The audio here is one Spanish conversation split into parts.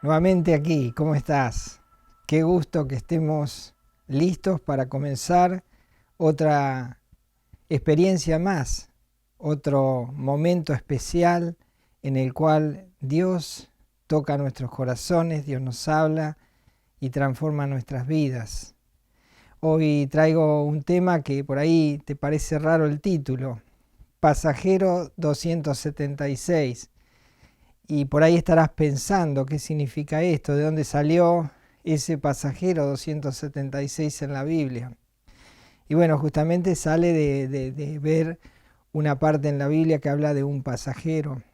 Nuevamente aquí, ¿cómo estás? Qué gusto que estemos listos para comenzar otra experiencia más, otro momento especial en el cual Dios toca nuestros corazones, Dios nos habla y transforma nuestras vidas. Hoy traigo un tema que por ahí te parece raro el título, Pasajero 276. Y por ahí estarás pensando qué significa esto, de dónde salió ese pasajero 276 en la Biblia. Y bueno, justamente sale de ver una parte en la Biblia que habla de un pasajero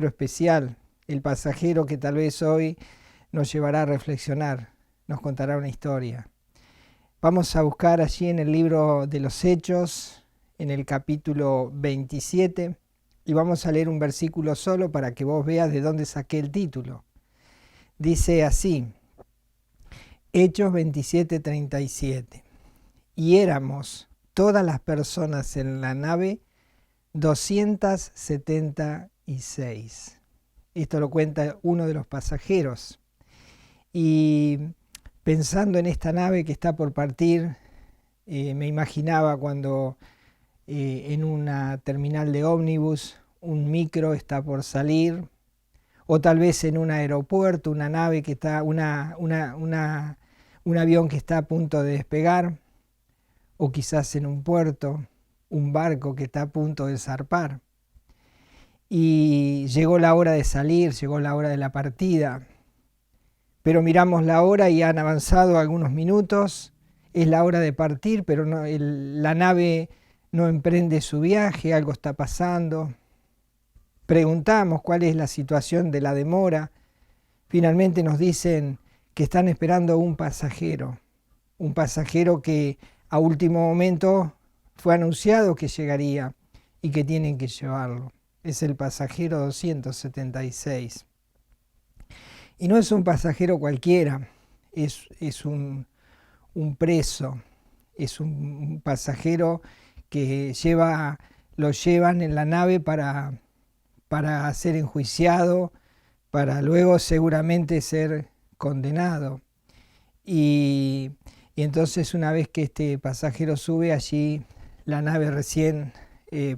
especial, el pasajero que tal vez hoy nos llevará a reflexionar, nos contará una historia. Vamos a buscar allí en el libro de los Hechos, en el capítulo 27, y vamos a leer un versículo solo para que vos veas de dónde saqué el título. Dice así, Hechos 27:37. Y éramos todas las personas en la nave 276. Esto lo cuenta uno de los pasajeros. Y pensando en esta nave que está por partir, me imaginaba cuando en una terminal de ómnibus un micro está por salir, o tal vez en un aeropuerto, una nave que está, un avión que está a punto de despegar, o quizás en un puerto, un barco que está a punto de zarpar. Y llegó la hora de salir, llegó la hora de la partida, pero miramos la hora y han avanzado algunos minutos, es la hora de partir, pero no, la nave no emprende su viaje, algo está pasando. Preguntamos cuál es la situación de la demora. Finalmente nos dicen que están esperando un pasajero que a último momento fue anunciado que llegaría y que tienen que llevarlo. Es el pasajero 276. Y no es un pasajero cualquiera, es un preso, es un pasajero que lo llevan en la nave para ser enjuiciado, para luego seguramente ser condenado. Y entonces una vez que este pasajero sube, allí la nave recién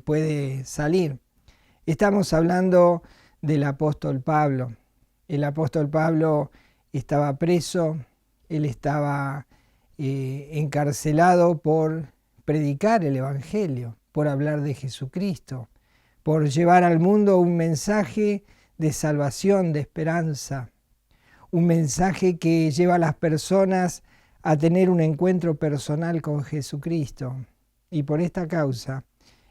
puede salir. Estamos hablando del apóstol Pablo. El apóstol Pablo estaba preso, él estaba encarcelado por predicar el Evangelio, por hablar de Jesucristo, por llevar al mundo un mensaje de salvación, de esperanza, un mensaje que lleva a las personas a tener un encuentro personal con Jesucristo. Y por esta causa,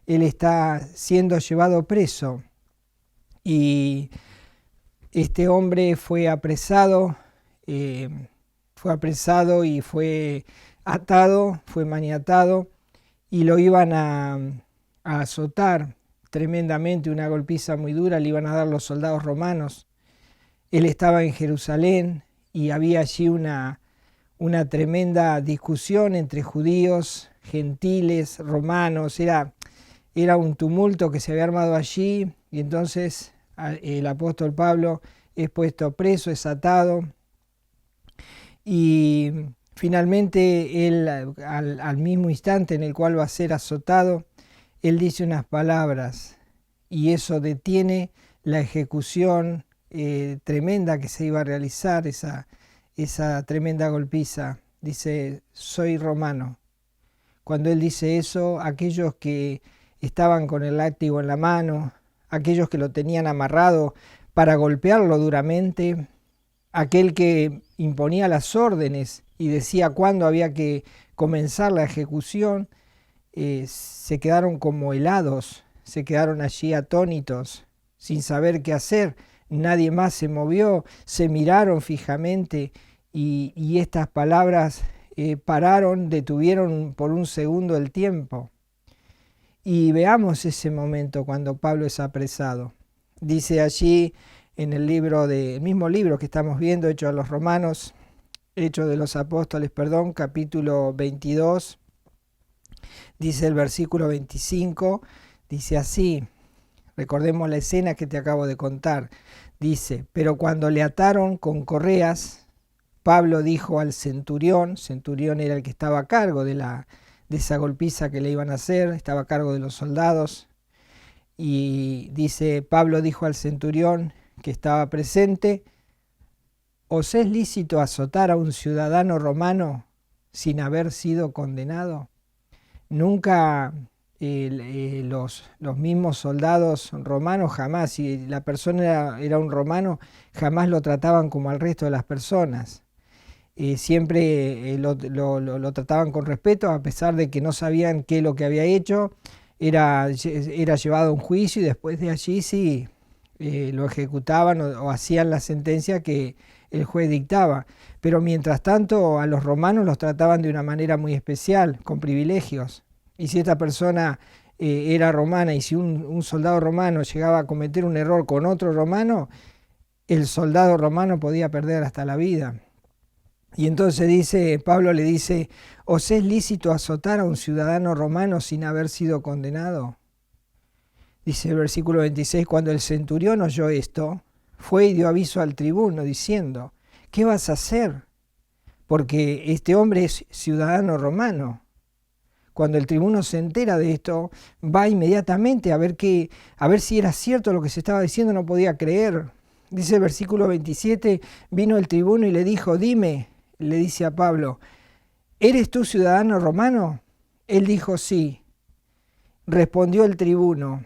él está siendo llevado preso. Y este hombre fue apresado y fue atado, fue maniatado, y lo iban a azotar tremendamente, una golpiza muy dura le iban a dar los soldados romanos. Él estaba en Jerusalén y había allí una tremenda discusión entre judíos, gentiles, romanos. Era un tumulto que se había armado allí, y entonces el apóstol Pablo es puesto preso, es atado, y finalmente él al mismo instante en el cual va a ser azotado, él dice unas palabras, y eso detiene la ejecución tremenda que se iba a realizar, esa tremenda golpiza. Dice, soy romano. Cuando él dice eso, aquellos que estaban con el látigo en la mano, aquellos que lo tenían amarrado para golpearlo duramente, aquel que imponía las órdenes y decía cuándo había que comenzar la ejecución, se quedaron como helados, se quedaron allí atónitos, sin saber qué hacer. Nadie más se movió, se miraron fijamente y estas palabras detuvieron por un segundo el tiempo. Y veamos ese momento cuando Pablo es apresado. Dice allí en el mismo libro que estamos viendo, Hechos de los Apóstoles, capítulo 22, dice el versículo 25, dice así, recordemos la escena que te acabo de contar. Dice, pero cuando le ataron con correas, Pablo dijo al centurión era el que estaba a cargo de esa golpiza que le iban a hacer, estaba a cargo de los soldados, y dice, Pablo dijo al centurión que estaba presente, ¿os es lícito azotar a un ciudadano romano sin haber sido condenado? Nunca los mismos soldados romanos, jamás, si la persona era un romano, jamás lo trataban como al resto de las personas. Siempre lo trataban con respeto, a pesar de que no sabían qué es lo que había hecho. Era llevado a un juicio y después de allí sí lo ejecutaban o hacían la sentencia que el juez dictaba. Pero mientras tanto a los romanos los trataban de una manera muy especial, con privilegios. Y si esta persona era romana y si un soldado romano llegaba a cometer un error con otro romano, el soldado romano podía perder hasta la vida. Y entonces Pablo le dice, ¿os es lícito azotar a un ciudadano romano sin haber sido condenado? Dice el versículo 26, cuando el centurión oyó esto, fue y dio aviso al tribuno diciendo, ¿qué vas a hacer? Porque este hombre es ciudadano romano. Cuando el tribuno se entera de esto, va inmediatamente a ver si era cierto lo que se estaba diciendo, no podía creer. Dice el versículo 27, vino el tribuno y le dijo, dime, le dice a Pablo, ¿eres tú ciudadano romano? Él dijo, sí. Respondió el tribuno,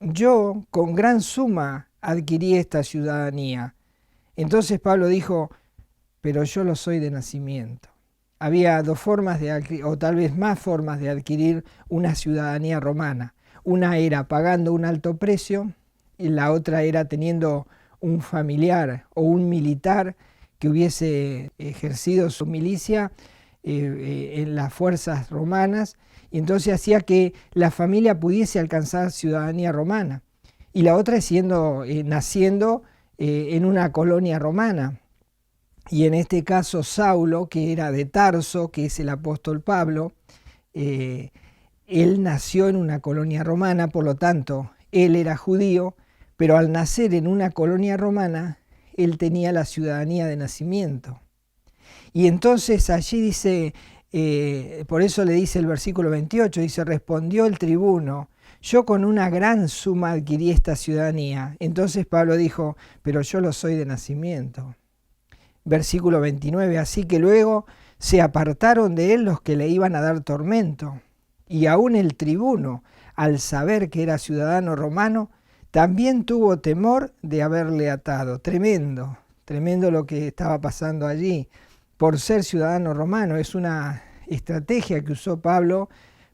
yo con gran suma adquirí esta ciudadanía. Entonces Pablo dijo, pero yo lo soy de nacimiento. Había dos formas o tal vez más formas de adquirir una ciudadanía romana. Una era pagando un alto precio y la otra era teniendo un familiar o un militar que hubiese ejercido su milicia en las fuerzas romanas, y entonces hacía que la familia pudiese alcanzar ciudadanía romana. Y la otra es naciendo en una colonia romana. Y en este caso Saulo, que era de Tarso, que es el apóstol Pablo, él nació en una colonia romana, por lo tanto, él era judío, pero al nacer en una colonia romana, él tenía la ciudadanía de nacimiento. Y entonces allí dice, por eso le dice el versículo 28, dice, respondió el tribuno, yo con una gran suma adquirí esta ciudadanía. Entonces Pablo dijo, pero yo lo soy de nacimiento. Versículo 29, así que luego se apartaron de él los que le iban a dar tormento. Y aún el tribuno, al saber que era ciudadano romano, también tuvo temor de haberle atado. Tremendo, tremendo lo que estaba pasando allí. Por ser ciudadano romano, es una estrategia que usó Pablo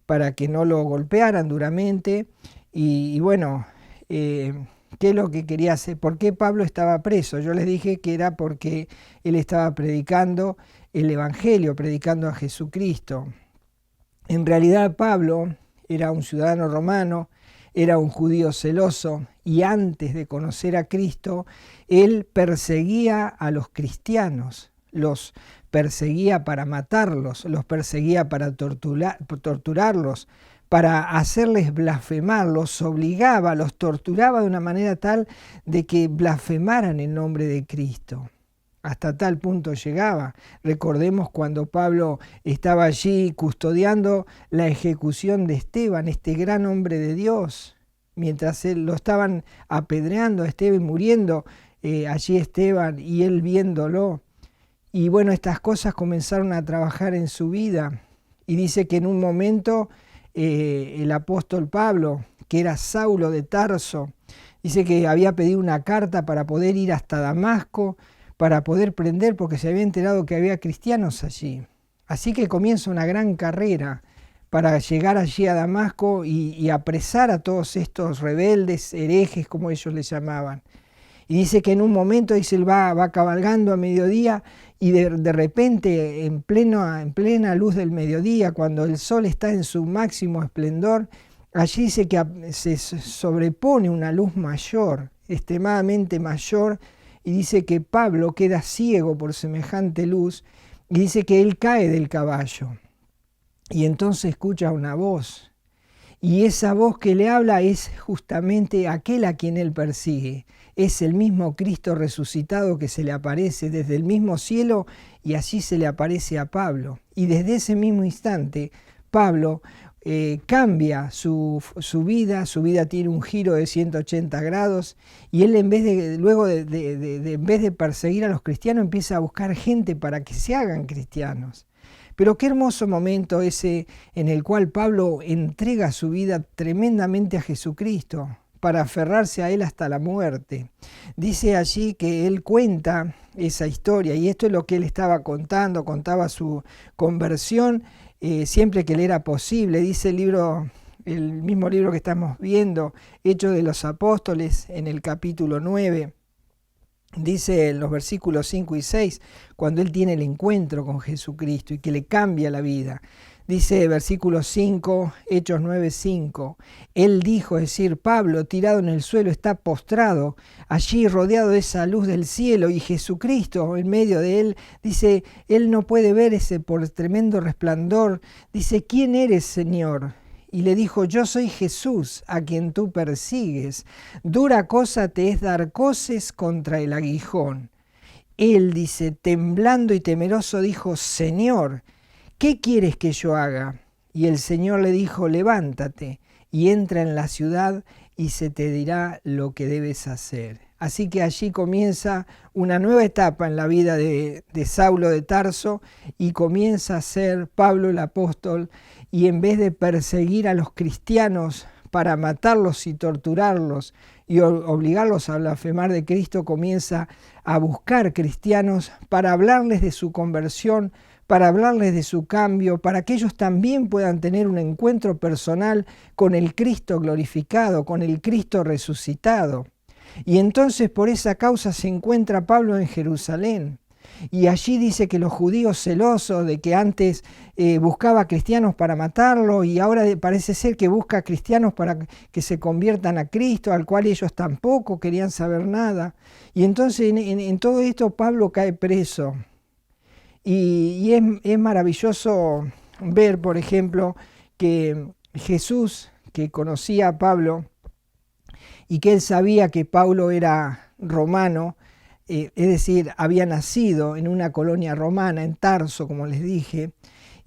para que no lo golpearan duramente. Y bueno, ¿qué es lo que quería hacer? ¿Por qué Pablo estaba preso? Yo les dije que era porque él estaba predicando el Evangelio, predicando a Jesucristo. En realidad Pablo era un ciudadano romano, era un judío celoso, y antes de conocer a Cristo, él perseguía a los cristianos, los perseguía para matarlos, los perseguía para torturarlos, para hacerles blasfemar, los obligaba, los torturaba de una manera tal de que blasfemaran el nombre de Cristo. Hasta tal punto llegaba. Recordemos cuando Pablo estaba allí custodiando la ejecución de Esteban, este gran hombre de Dios. Mientras lo estaban apedreando a Esteban, muriendo allí Esteban y él viéndolo. Y bueno, estas cosas comenzaron a trabajar en su vida. Y dice que en un momento el apóstol Pablo, que era Saulo de Tarso, dice que había pedido una carta para poder ir hasta Damasco, para poder prender, porque se había enterado que había cristianos allí. Así que comienza una gran carrera para llegar allí a Damasco y apresar a todos estos rebeldes, herejes, como ellos les llamaban. Y dice que en un momento él va cabalgando a mediodía y de repente, en plena luz del mediodía, cuando el sol está en su máximo esplendor, allí dice que se sobrepone una luz mayor, extremadamente mayor, y dice que Pablo queda ciego por semejante luz, y dice que él cae del caballo. Y entonces escucha una voz, Y esa voz que le habla es justamente aquel a quien él persigue. Es el mismo Cristo resucitado que se le aparece desde el mismo cielo y así se le aparece a Pablo. Y desde ese mismo instante, Pablo cambia su vida tiene un giro de 180 grados y él en vez de perseguir a los cristianos empieza a buscar gente para que se hagan cristianos. Pero qué hermoso momento ese en el cual Pablo entrega su vida tremendamente a Jesucristo para aferrarse a él hasta la muerte. Dice allí que él cuenta esa historia y esto es lo que él estaba contando, contaba su conversión siempre que le era posible. Dice el mismo libro que estamos viendo, Hechos de los Apóstoles, en el capítulo 9. Dice en los versículos 5 y 6, cuando él tiene el encuentro con Jesucristo y que le cambia la vida. Dice versículo 5, Hechos 9:5, él dijo, es decir, Pablo tirado en el suelo está postrado, allí rodeado de esa luz del cielo y Jesucristo en medio de él, dice, él no puede ver ese por tremendo resplandor, dice, ¿quién eres, Señor? Y le dijo, yo soy Jesús, a quien tú persigues. Dura cosa te es dar coces contra el aguijón. Él, dice, temblando y temeroso, dijo, Señor, ¿qué quieres que yo haga? Y el Señor le dijo, levántate y entra en la ciudad y se te dirá lo que debes hacer. Así que allí comienza una nueva etapa en la vida de Saulo de Tarso y comienza a ser Pablo el apóstol y en vez de perseguir a los cristianos para matarlos y torturarlos y obligarlos a blasfemar de Cristo, comienza a buscar cristianos para hablarles de su conversión, para hablarles de su cambio, para que ellos también puedan tener un encuentro personal con el Cristo glorificado, con el Cristo resucitado. Y entonces por esa causa se encuentra Pablo en Jerusalén. Y allí dice que los judíos celosos de que antes buscaba cristianos para matarlo y ahora parece ser que busca cristianos para que se conviertan a Cristo, al cual ellos tampoco querían saber nada. Y entonces en todo esto Pablo cae preso. Y es maravilloso ver, por ejemplo, que Jesús, que conocía a Pablo y que él sabía que Pablo era romano, es decir, había nacido en una colonia romana, en Tarso, como les dije,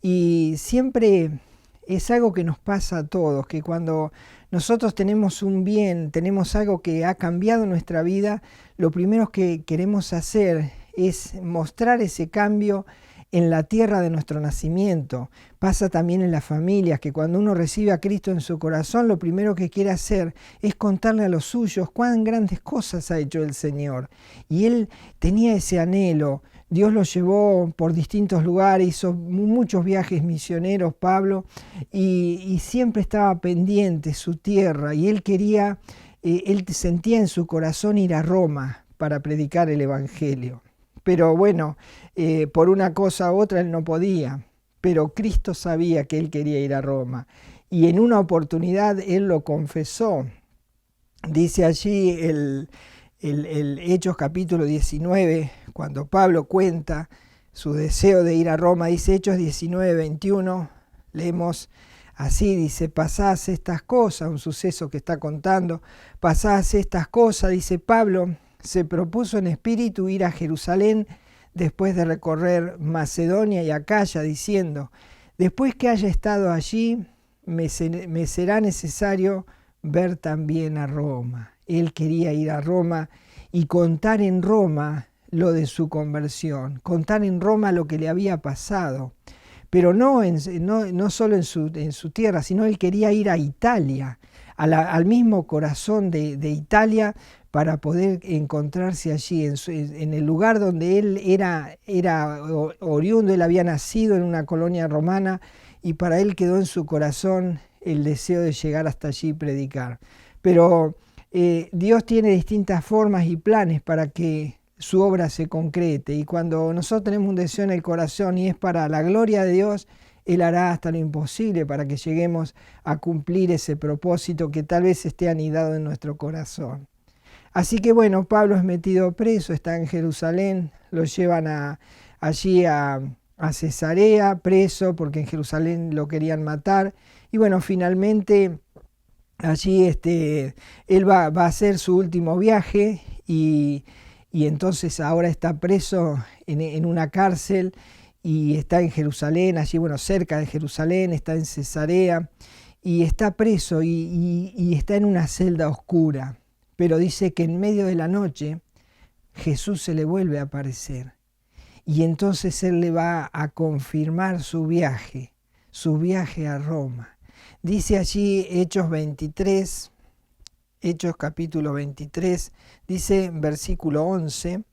y siempre es algo que nos pasa a todos, que cuando nosotros tenemos un bien, tenemos algo que ha cambiado nuestra vida, lo primero que queremos hacer es mostrar ese cambio en la tierra de nuestro nacimiento. Pasa también en las familias, que cuando uno recibe a Cristo en su corazón, lo primero que quiere hacer es contarle a los suyos cuán grandes cosas ha hecho el Señor. Y él tenía ese anhelo. Dios lo llevó por distintos lugares, hizo muchos viajes misioneros, Pablo, y siempre estaba pendiente su tierra. Y él quería, él sentía en su corazón ir a Roma para predicar el Evangelio. Pero bueno, por una cosa u otra él no podía, pero Cristo sabía que él quería ir a Roma y en una oportunidad él lo confesó. Dice allí el Hechos capítulo 19, cuando Pablo cuenta su deseo de ir a Roma, dice Hechos 19, 21, leemos así, dice, pasadas estas cosas, un suceso que está contando, pasadas estas cosas, dice Pablo, se propuso en espíritu ir a Jerusalén después de recorrer Macedonia y Acaya, diciendo, después que haya estado allí, me será necesario ver también a Roma. Él quería ir a Roma y contar en Roma lo de su conversión, contar en Roma lo que le había pasado, pero no solo en su tierra, sino él quería ir a Italia, al mismo corazón de Italia, para poder encontrarse allí, en el lugar donde él era oriundo, él había nacido en una colonia romana y para él quedó en su corazón el deseo de llegar hasta allí y predicar. Pero Dios tiene distintas formas y planes para que su obra se concrete y cuando nosotros tenemos un deseo en el corazón y es para la gloria de Dios, Él hará hasta lo imposible para que lleguemos a cumplir ese propósito que tal vez esté anidado en nuestro corazón. Así que bueno, Pablo es metido preso, está en Jerusalén, lo llevan allí a a Cesarea, preso, porque en Jerusalén lo querían matar. Y bueno, finalmente allí él va a hacer su último viaje y entonces ahora está preso en una cárcel y está en Jerusalén, allí bueno, cerca de Jerusalén, está en Cesarea y está preso y está en una celda oscura. Pero dice que en medio de la noche Jesús se le vuelve a aparecer y entonces él le va a confirmar su viaje a Roma. Dice allí Hechos 23, Hechos capítulo 23, dice versículo 11,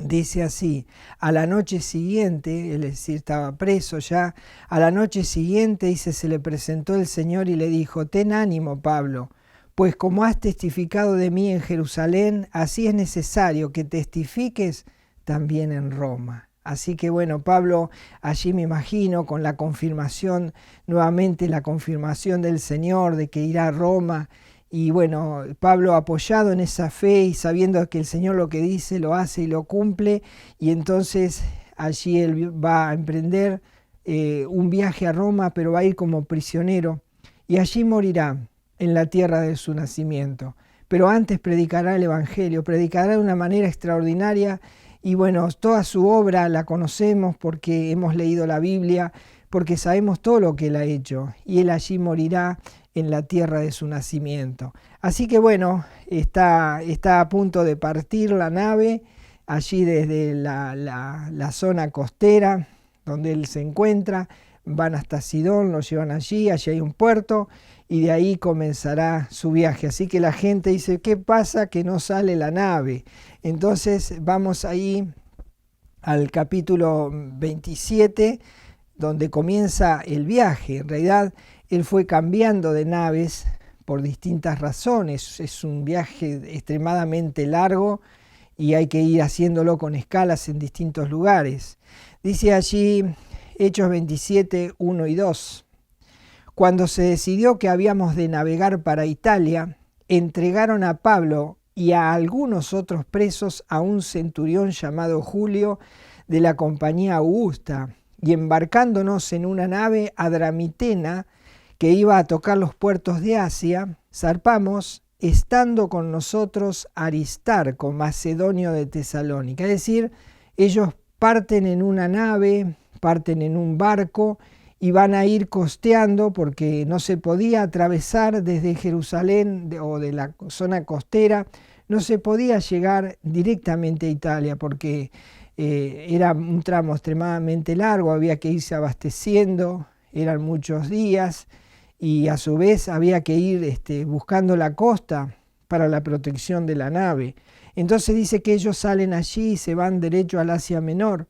dice así: a la noche siguiente, es decir, estaba preso ya, a la noche siguiente, dice, se le presentó el Señor y le dijo: ten ánimo, Pablo, pues como has testificado de mí en Jerusalén, así es necesario que testifiques también en Roma. Así que bueno, Pablo allí me imagino con la confirmación, nuevamente la confirmación del Señor de que irá a Roma. Y bueno, Pablo apoyado en esa fe y sabiendo que el Señor lo que dice lo hace y lo cumple, y entonces allí él va a emprender un viaje a Roma, pero va a ir como prisionero y allí morirá en la tierra de su nacimiento. Pero antes predicará el Evangelio, predicará de una manera extraordinaria. Y bueno, toda su obra la conocemos porque hemos leído la Biblia, porque sabemos todo lo que él ha hecho. Y él allí morirá en la tierra de su nacimiento. Así que bueno, está a punto de partir la nave, allí desde la zona costera donde él se encuentra. Van hasta Sidón, lo llevan allí hay un puerto y de ahí comenzará su viaje. Así que la gente dice: ¿qué pasa que no sale la nave? Entonces vamos ahí al capítulo 27, donde comienza el viaje. En realidad él fue cambiando de naves por distintas razones. Es un viaje extremadamente largo y hay que ir haciéndolo con escalas en distintos lugares. Dice allí Hechos 27, 1 y 2. Cuando se decidió que habíamos de navegar para Italia, entregaron a Pablo y a algunos otros presos a un centurión llamado Julio de la compañía Augusta, y embarcándonos en una nave adramitena que iba a tocar los puertos de Asia, zarpamos, estando con nosotros Aristarco, macedonio de Tesalónica. Es decir, ellos parten en una nave, parten en un barco y van a ir costeando porque no se podía atravesar desde Jerusalén o de la zona costera, no se podía llegar directamente a Italia porque era un tramo extremadamente largo, había que irse abasteciendo, eran muchos días y a su vez había que ir buscando la costa para la protección de la nave. Entonces dice que ellos salen allí y se van derecho al Asia Menor.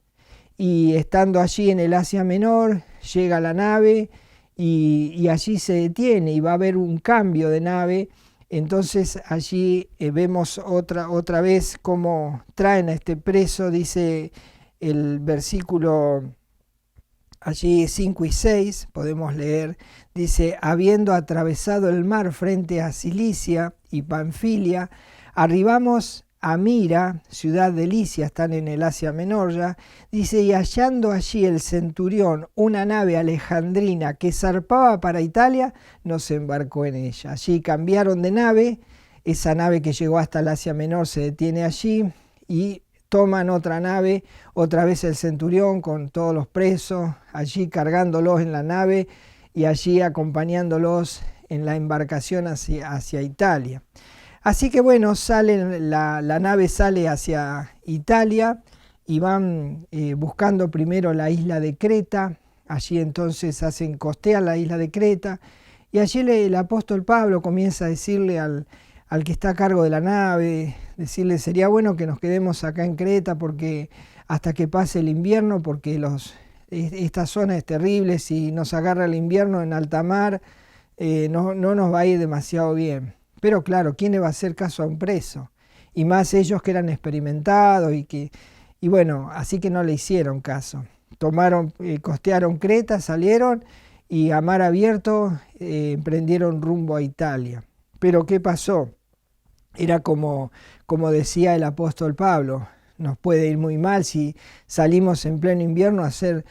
Y estando allí en el Asia Menor, llega la nave y allí se detiene y va a haber un cambio de nave. Entonces allí vemos otra vez cómo traen a este preso, dice el versículo allí 5 y 6, podemos leer, dice: habiendo atravesado el mar frente a Cilicia y Panfilia, arribamos a Mira, ciudad de Licia, están en el Asia Menor ya, dice, y hallando allí el centurión una nave alejandrina que zarpaba para Italia, nos embarcó en ella. Allí cambiaron de nave, esa nave que llegó hasta el Asia Menor se detiene allí y toman otra nave, otra vez el centurión con todos los presos, allí cargándolos en la nave y allí acompañándolos en la embarcación hacia Italia. Así que bueno, la nave sale hacia Italia y van buscando primero la isla de Creta. Allí entonces costean la isla de Creta y allí el apóstol Pablo comienza a decirle al que está a cargo de la nave, decirle: sería bueno que nos quedemos acá en Creta porque hasta que pase el invierno, porque esta zona es terrible, si nos agarra el invierno en alta mar no nos va a ir demasiado bien. Pero claro, ¿quién le va a hacer caso a un preso? Y más ellos que eran experimentados y bueno, así que no le hicieron caso. Costearon Creta, salieron y a mar abierto emprendieron rumbo a Italia. Pero ¿qué pasó? Era como decía el apóstol Pablo: nos puede ir muy mal si salimos en pleno invierno a hacer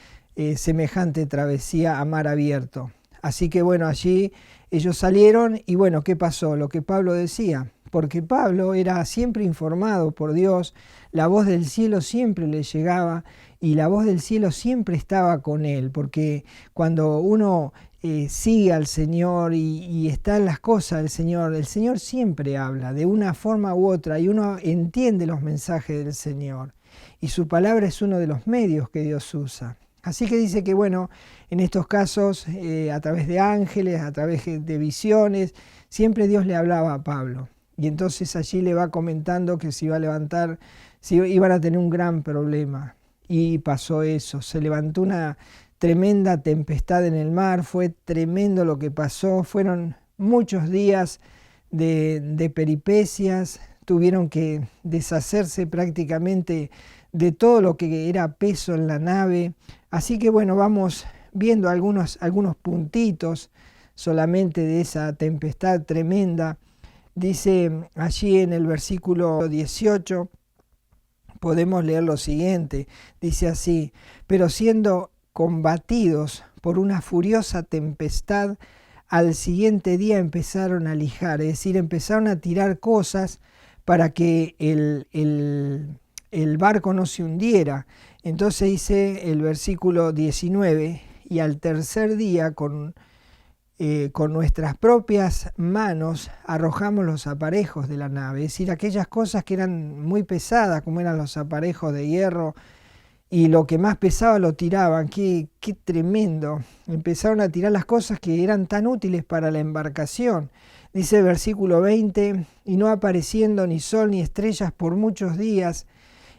semejante travesía a mar abierto. Así que bueno, allí ellos salieron y bueno, ¿qué pasó? Lo que Pablo decía, porque Pablo era siempre informado por Dios, la voz del cielo siempre le llegaba y la voz del cielo siempre estaba con él, porque cuando uno sigue al Señor y está en las cosas del Señor, el Señor siempre habla de una forma u otra y uno entiende los mensajes del Señor y su palabra es uno de los medios que Dios usa. Así que dice que bueno, en estos casos, a través de ángeles, a través de visiones, siempre Dios le hablaba a Pablo. Y entonces allí le va comentando que se iba a levantar, iban a tener un gran problema. Y pasó eso, se levantó una tremenda tempestad en el mar, fue tremendo lo que pasó, fueron muchos días de peripecias, tuvieron que deshacerse prácticamente de todo lo que era peso en la nave. Así que bueno, vamos viendo algunos puntitos solamente de esa tempestad tremenda. Dice allí en el versículo 18, podemos leer lo siguiente, dice así: pero siendo combatidos por una furiosa tempestad, al siguiente día empezaron a lijar, es decir, empezaron a tirar cosas para que el barco no se hundiera. Entonces dice el versículo 19, y al tercer día con nuestras propias manos arrojamos los aparejos de la nave, es decir, aquellas cosas que eran muy pesadas, como eran los aparejos de hierro, y lo que más pesaba lo tiraban. Qué tremendo. Empezaron a tirar las cosas que eran tan útiles para la embarcación. Dice el versículo 20, y no apareciendo ni sol ni estrellas por muchos días,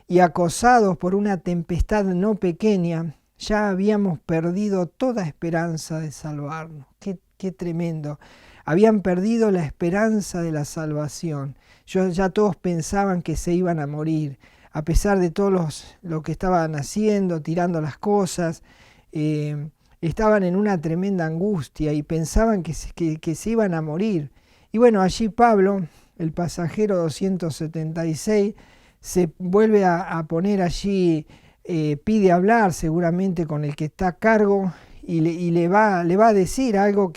y acosados por una tempestad no pequeña, ya habíamos perdido toda esperanza de salvarnos. Qué tremendo. Habían perdido la esperanza de la salvación. Ya todos pensaban que se iban a morir. A pesar de todo lo que estaban haciendo, tirando las cosas, estaban en una tremenda angustia y pensaban que se iban a morir. Y bueno, allí Pablo, el pasajero 276, se vuelve a poner allí, pide hablar seguramente con el que está a cargo y le va a decir algo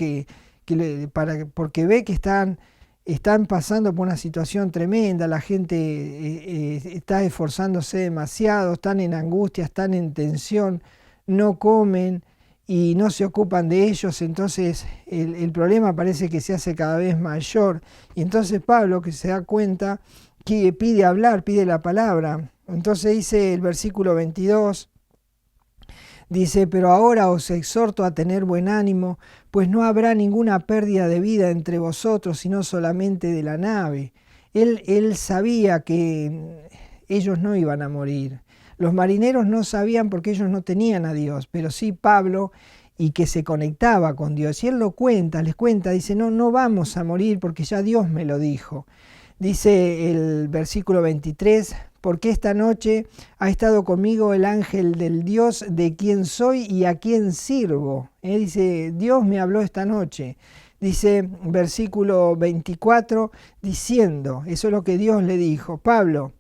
porque ve que están pasando por una situación tremenda, la gente está esforzándose demasiado, están en angustia, están en tensión, no comen y no se ocupan de ellos, entonces el problema parece que se hace cada vez mayor. Y entonces Pablo, que se da cuenta, que pide hablar, pide la palabra. Entonces dice el versículo 22, dice: pero ahora os exhorto a tener buen ánimo, pues no habrá ninguna pérdida de vida entre vosotros, sino solamente de la nave. Él sabía que ellos no iban a morir. Los marineros no sabían porque ellos no tenían a Dios, pero sí Pablo, y que se conectaba con Dios. Y él les cuenta, dice: no vamos a morir porque ya Dios me lo dijo. Dice el versículo 23, porque esta noche ha estado conmigo el ángel del Dios de quien soy y a quien sirvo. Dice, Dios me habló esta noche. Dice versículo 24, diciendo, eso es lo que Dios le dijo: Pablo,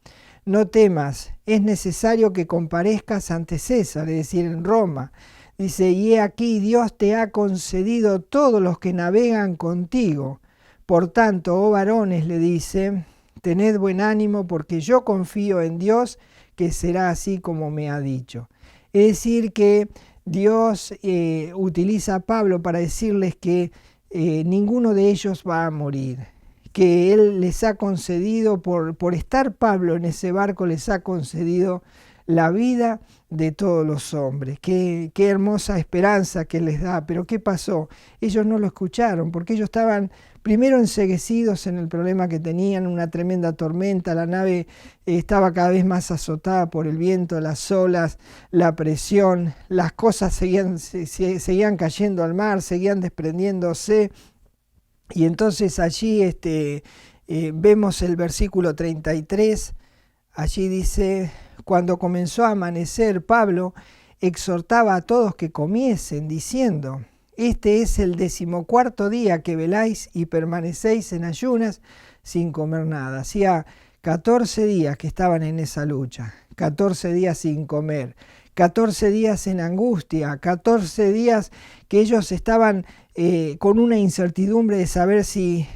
no temas, es necesario que comparezcas ante César, es decir, en Roma. Dice, y he aquí, Dios te ha concedido todos los que navegan contigo. Por tanto, oh varones, le dice, tened buen ánimo, porque yo confío en Dios, que será así como me ha dicho. Es decir, que Dios utiliza a Pablo para decirles que ninguno de ellos va a morir, que Él les ha concedido, por estar Pablo en ese barco, les ha concedido la vida de todos los hombres. Qué hermosa esperanza que les da. Pero ¿qué pasó? Ellos no lo escucharon, porque ellos estaban primero enceguecidos en el problema que tenían, una tremenda tormenta, la nave estaba cada vez más azotada por el viento, las olas, la presión, las cosas seguían cayendo al mar, seguían desprendiéndose. Y entonces allí vemos el versículo 33, allí dice: cuando comenzó a amanecer, Pablo exhortaba a todos que comiesen, diciendo: este es el 14º día que veláis y permanecéis en ayunas sin comer nada. Hacía 14 días que estaban en esa lucha, 14 días sin comer, 14 días en angustia, 14 días que ellos estaban con una incertidumbre de saber si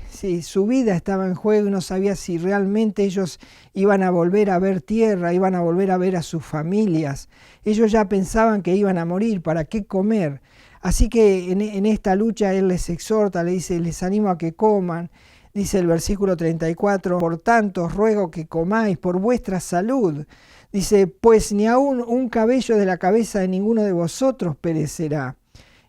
su vida estaba en juego y no sabía si realmente ellos iban a volver a ver tierra, iban a volver a ver a sus familias. Ellos ya pensaban que iban a morir, ¿para qué comer? Así que en esta lucha Él les exhorta, les dice, les animo a que coman. Dice el versículo 34, por tanto os ruego que comáis por vuestra salud. Dice, pues ni aun un cabello de la cabeza de ninguno de vosotros perecerá.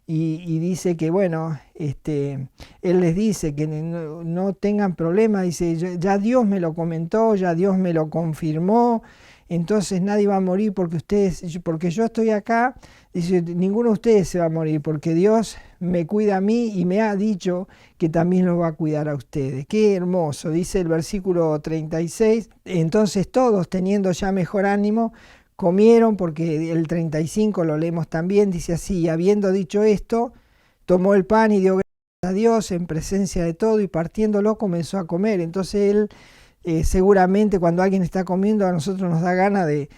Y dice que, bueno, Él les dice que no tengan problema. Dice, ya Dios me lo comentó, ya Dios me lo confirmó. Entonces nadie va a morir porque yo estoy acá. Dice, ninguno de ustedes se va a morir porque Dios me cuida a mí y me ha dicho que también los va a cuidar a ustedes. Qué hermoso, dice el versículo 36. Entonces todos, teniendo ya mejor ánimo, comieron, porque el 35 lo leemos también, dice así, y habiendo dicho esto, tomó el pan y dio gracias a Dios en presencia de todo y partiéndolo comenzó a comer. Entonces Él seguramente cuando alguien está comiendo a nosotros nos da ganas de,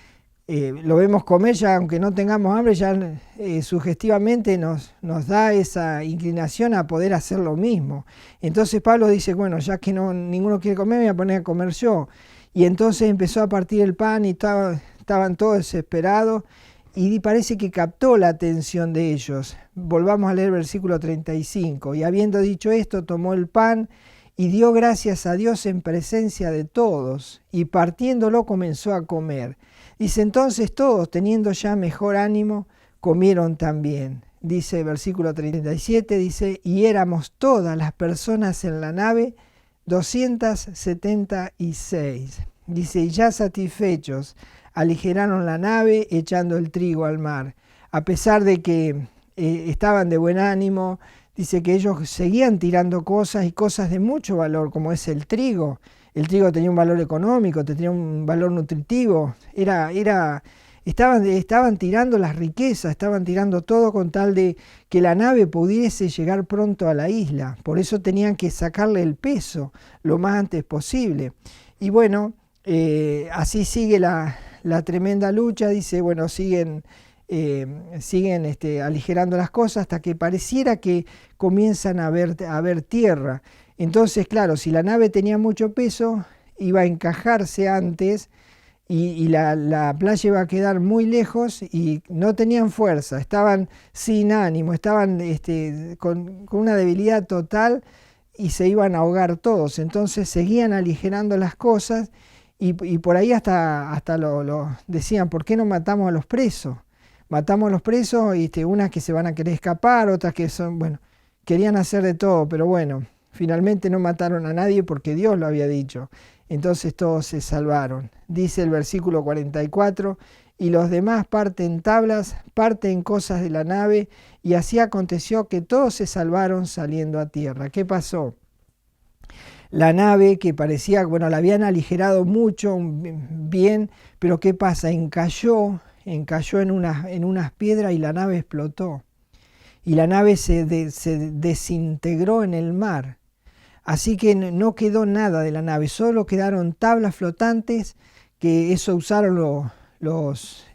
lo vemos comer ya aunque no tengamos hambre, ya sugestivamente nos da esa inclinación a poder hacer lo mismo. Entonces Pablo dice, bueno, ya que ninguno quiere comer, me voy a poner a comer yo. Y entonces empezó a partir el pan y estaban todos desesperados y parece que captó la atención de ellos. Volvamos a leer el versículo 35. Y habiendo dicho esto, tomó el pan y dio gracias a Dios en presencia de todos, y partiéndolo comenzó a comer. Dice, entonces todos, teniendo ya mejor ánimo, comieron también. Dice el versículo 37, dice, y éramos todas las personas en la nave, 276. Dice, y ya satisfechos, aligeraron la nave echando el trigo al mar. A pesar de que estaban de buen ánimo, dice que ellos seguían tirando cosas y cosas de mucho valor, como es el trigo. El trigo tenía un valor económico, tenía un valor nutritivo. Estaban tirando las riquezas, estaban tirando todo con tal de que la nave pudiese llegar pronto a la isla. Por eso tenían que sacarle el peso lo más antes posible. Y bueno, así sigue la tremenda lucha. Dice, bueno, siguen aligerando las cosas hasta que pareciera que comienzan a ver tierra. Entonces, claro, si la nave tenía mucho peso, iba a encajarse antes y la playa iba a quedar muy lejos y no tenían fuerza, estaban sin ánimo, estaban con una debilidad total y se iban a ahogar todos. Entonces seguían aligerando las cosas y por ahí hasta lo decían, ¿por qué no matamos a los presos? Matamos a los presos, unas que se van a querer escapar, otras que querían hacer de todo, pero bueno, finalmente no mataron a nadie porque Dios lo había dicho. Entonces todos se salvaron. Dice el versículo 44, y los demás parten tablas, parten cosas de la nave, y así aconteció que todos se salvaron saliendo a tierra. ¿Qué pasó? La nave que parecía, la habían aligerado mucho, bien, pero ¿qué pasa? Encalló en unas piedras y la nave explotó. Y la nave se desintegró en el mar. Así que no quedó nada de la nave, solo quedaron tablas flotantes, que eso usaron los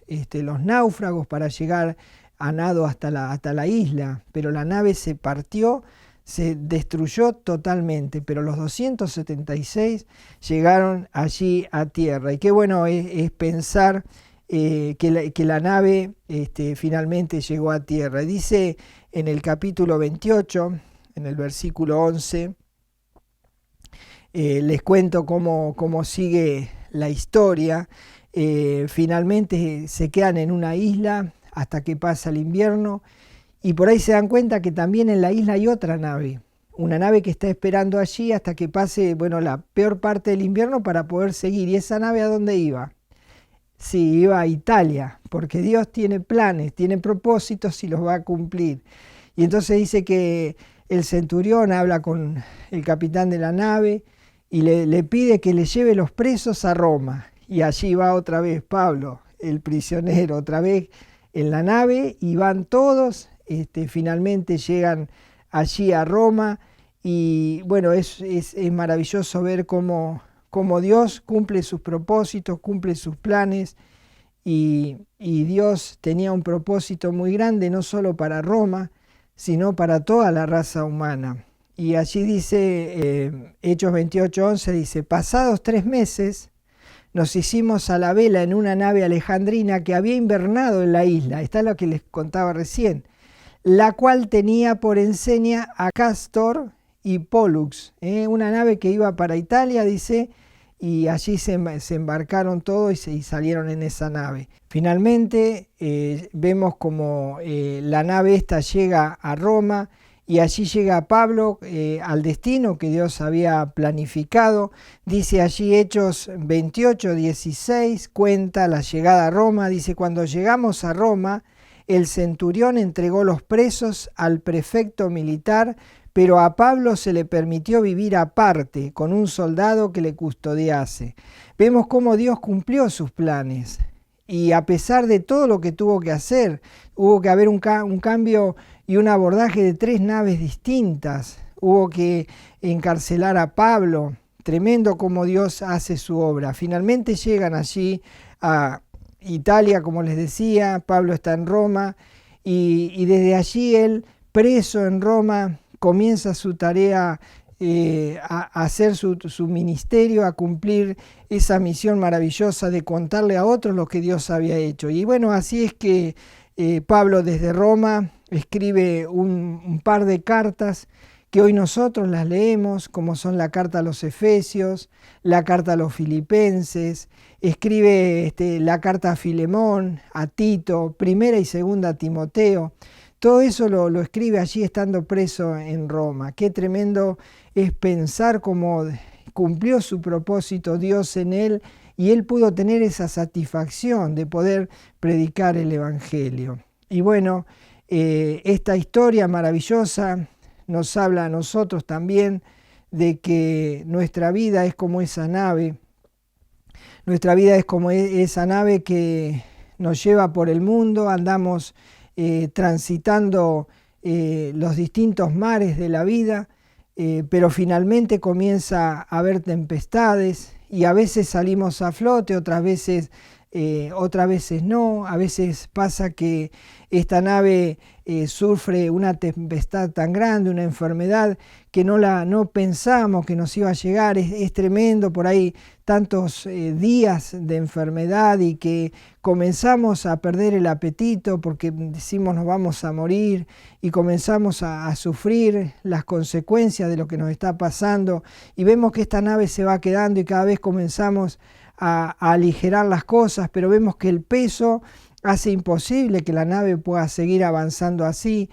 náufragos para llegar a nado hasta la isla. Pero la nave se partió, se destruyó totalmente, pero los 276 llegaron allí a tierra. Y qué bueno es pensar que la nave finalmente llegó a tierra. Dice en el capítulo 28, en el versículo 11, les cuento cómo sigue la historia. Finalmente se quedan en una isla hasta que pasa el invierno y por ahí se dan cuenta que también en la isla hay otra nave, una nave que está esperando allí hasta que pase la peor parte del invierno para poder seguir. ¿Y esa nave a dónde iba? Sí, iba a Italia, porque Dios tiene planes, tiene propósitos y los va a cumplir. Y entonces dice que el centurión habla con el capitán de la nave y le pide que le lleve los presos a Roma. Y allí va otra vez Pablo, el prisionero, otra vez en la nave, y van todos, finalmente llegan allí a Roma. Y bueno, es maravilloso ver cómo cómo Dios cumple sus propósitos, cumple sus planes, y Dios tenía un propósito muy grande, no solo para Roma, sino para toda la raza humana. Y allí dice, Hechos 28:11, dice, pasados 3 meses, nos hicimos a la vela en una nave alejandrina que había invernado en la isla. Está lo que les contaba recién, la cual tenía por enseña a Cástor y Pólux, una nave que iba para Italia, dice, y allí se embarcaron todos y salieron en esa nave. Finalmente vemos como la nave esta llega a Roma, y allí llega Pablo al destino que Dios había planificado. Dice allí Hechos 28:16, cuenta la llegada a Roma. Dice, cuando llegamos a Roma, el centurión entregó los presos al prefecto militar, pero a Pablo se le permitió vivir aparte, con un soldado que le custodiase. Vemos cómo Dios cumplió sus planes. Y a pesar de todo lo que tuvo que hacer, hubo que haber un cambio y un abordaje de 3 naves distintas. Hubo que encarcelar a Pablo. Tremendo como Dios hace su obra. Finalmente llegan allí a Italia, como les decía. Pablo está en Roma y desde allí él, preso en Roma, comienza su tarea, a hacer su ministerio, a cumplir esa misión maravillosa de contarle a otros lo que Dios había hecho. Y bueno, así es que Pablo desde Roma escribe un par de cartas que hoy nosotros las leemos, como son la carta a los Efesios, la carta a los Filipenses, escribe la carta a Filemón, a Tito, primera y segunda Timoteo. Todo eso lo escribe allí estando preso en Roma. Qué tremendo es pensar cómo cumplió su propósito Dios en él, y él pudo tener esa satisfacción de poder predicar el Evangelio. Y bueno, esta historia maravillosa nos habla a nosotros también de que nuestra vida es como esa nave. Nuestra vida es como esa nave que nos lleva por el mundo, andamos transitando los distintos mares de la vida, pero finalmente comienza a haber tempestades y a veces salimos a flote, otras veces no. A veces pasa que esta nave sufre una tempestad tan grande, una enfermedad que no pensamos que nos iba a llegar. Es tremendo, por ahí tantos días de enfermedad, y que comenzamos a perder el apetito porque decimos nos vamos a morir, y comenzamos a sufrir las consecuencias de lo que nos está pasando, y vemos que esta nave se va quedando y cada vez comenzamos a aligerar las cosas, pero vemos que el peso hace imposible que la nave pueda seguir avanzando así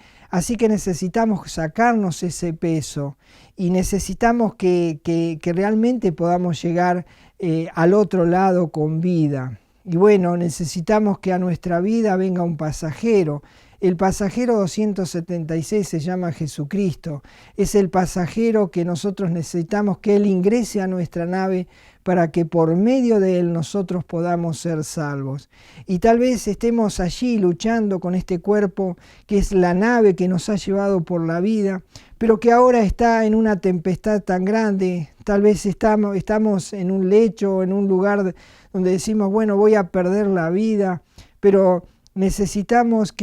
que necesitamos sacarnos ese peso y necesitamos que realmente podamos llegar al otro lado con vida. Y bueno, necesitamos que a nuestra vida venga un pasajero. El pasajero 276 se llama Jesucristo. Es el pasajero que nosotros necesitamos que Él ingrese a nuestra nave para que por medio de Él nosotros podamos ser salvos. Y tal vez estemos allí luchando con este cuerpo que es la nave que nos ha llevado por la vida, pero que ahora está en una tempestad tan grande. Tal vez estamos en un lecho, en un lugar donde decimos, bueno, voy a perder la vida, pero necesitamos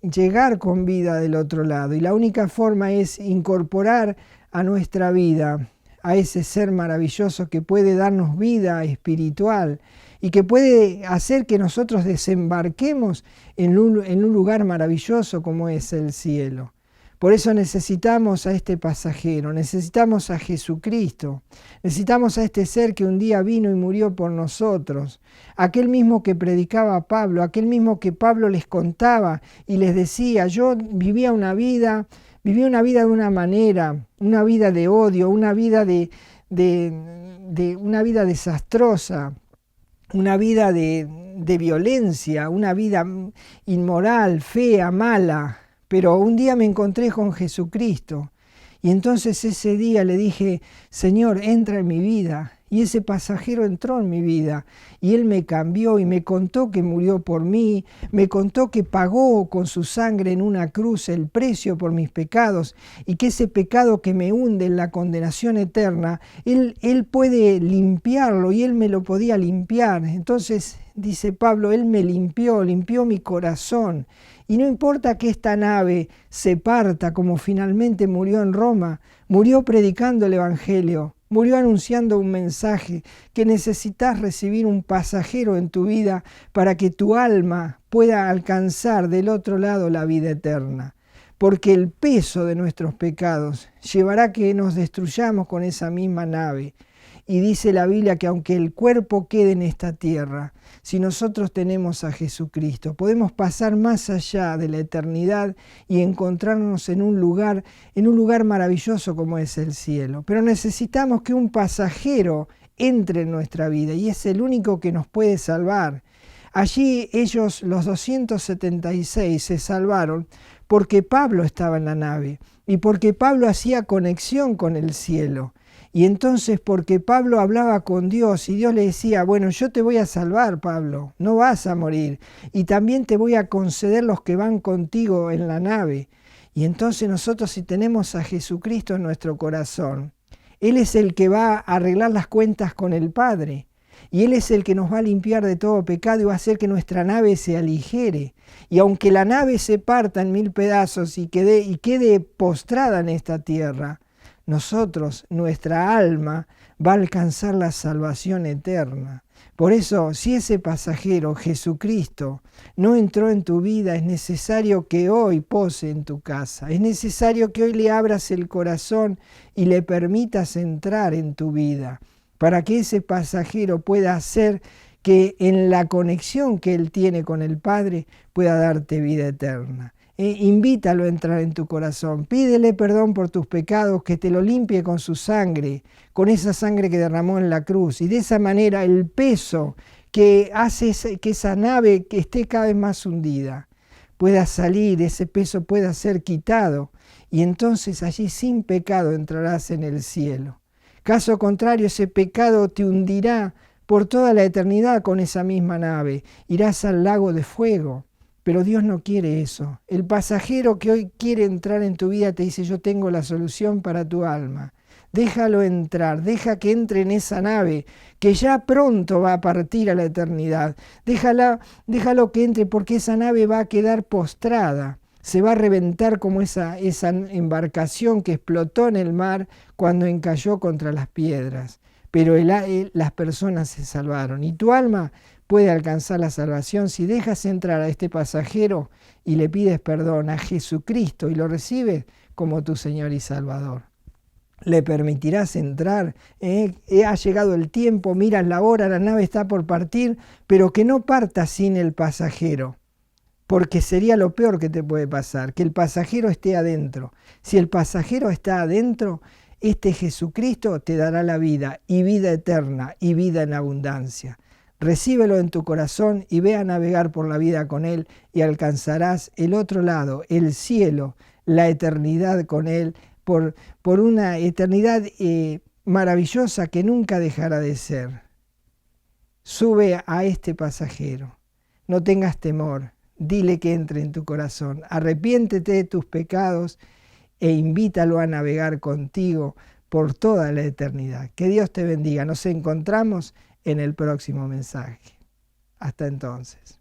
llegar con vida del otro lado, y la única forma es incorporar a nuestra vida a ese ser maravilloso que puede darnos vida espiritual y que puede hacer que nosotros desembarquemos en un lugar maravilloso como es el cielo. Por eso necesitamos a este pasajero, necesitamos a Jesucristo, necesitamos a este ser que un día vino y murió por nosotros, aquel mismo que predicaba Pablo, aquel mismo que Pablo les contaba y les decía, yo vivía una vida de una manera, una vida de odio, una vida una vida desastrosa, una vida de violencia, una vida inmoral, fea, mala. Pero un día me encontré con Jesucristo y entonces ese día le dije, Señor, entra en mi vida. Y ese pasajero entró en mi vida y Él me cambió y me contó que murió por mí, me contó que pagó con su sangre en una cruz el precio por mis pecados y que ese pecado que me hunde en la condenación eterna, Él puede limpiarlo y Él me lo podía limpiar. Entonces, dice Pablo, Él me limpió mi corazón. Y no importa que esta nave se parta como finalmente murió en Roma, murió predicando el Evangelio. Murió anunciando un mensaje que necesitas recibir un pasajero en tu vida para que tu alma pueda alcanzar del otro lado la vida eterna. Porque el peso de nuestros pecados llevará a que nos destruyamos con esa misma nave. Y dice la Biblia que aunque el cuerpo quede en esta tierra, si nosotros tenemos a Jesucristo, podemos pasar más allá de la eternidad y encontrarnos en un lugar maravilloso como es el cielo. Pero necesitamos que un pasajero entre en nuestra vida y es el único que nos puede salvar. Allí ellos, los 276, se salvaron porque Pablo estaba en la nave y porque Pablo hacía conexión con el cielo. Y entonces porque Pablo hablaba con Dios y Dios le decía, bueno, yo te voy a salvar, Pablo, no vas a morir. Y también te voy a conceder los que van contigo en la nave. Y entonces nosotros si tenemos a Jesucristo en nuestro corazón, Él es el que va a arreglar las cuentas con el Padre. Y Él es el que nos va a limpiar de todo pecado y va a hacer que nuestra nave se aligere. Y aunque la nave se parta en 1000 pedazos y quede postrada en esta tierra, nosotros, nuestra alma, va a alcanzar la salvación eterna. Por eso, si ese pasajero, Jesucristo, no entró en tu vida, es necesario que hoy pose en tu casa. Es necesario que hoy le abras el corazón y le permitas entrar en tu vida, para que ese pasajero pueda hacer que en la conexión que él tiene con el Padre pueda darte vida eterna. Invítalo a entrar en tu corazón, pídele perdón por tus pecados, que te lo limpie con su sangre, con esa sangre que derramó en la cruz. Y de esa manera el peso que hace que esa nave que esté cada vez más hundida pueda salir, ese peso pueda ser quitado. Y entonces allí sin pecado entrarás en el cielo. Caso contrario, ese pecado te hundirá por toda la eternidad con esa misma nave. Irás al lago de fuego. Pero Dios no quiere eso. El pasajero que hoy quiere entrar en tu vida te dice, yo tengo la solución para tu alma. Déjalo entrar, deja que entre en esa nave que ya pronto va a partir a la eternidad. Déjalo que entre porque esa nave va a quedar postrada. Se va a reventar como esa embarcación que explotó en el mar cuando encalló contra las piedras. Pero las personas se salvaron. Y tu alma puede alcanzar la salvación si dejas entrar a este pasajero y le pides perdón a Jesucristo y lo recibes como tu Señor y Salvador. Le permitirás entrar, ha llegado el tiempo, miras la hora, la nave está por partir, pero que no parta sin el pasajero, porque sería lo peor que te puede pasar, que el pasajero esté adentro. Si el pasajero está adentro, este Jesucristo te dará la vida y vida eterna y vida en abundancia. Recíbelo en tu corazón y ve a navegar por la vida con Él y alcanzarás el otro lado, el cielo, la eternidad con Él, por una eternidad maravillosa que nunca dejará de ser. Sube a este pasajero, no tengas temor, dile que entre en tu corazón, arrepiéntete de tus pecados e invítalo a navegar contigo por toda la eternidad. Que Dios te bendiga, nos encontramos en el próximo mensaje. Hasta entonces.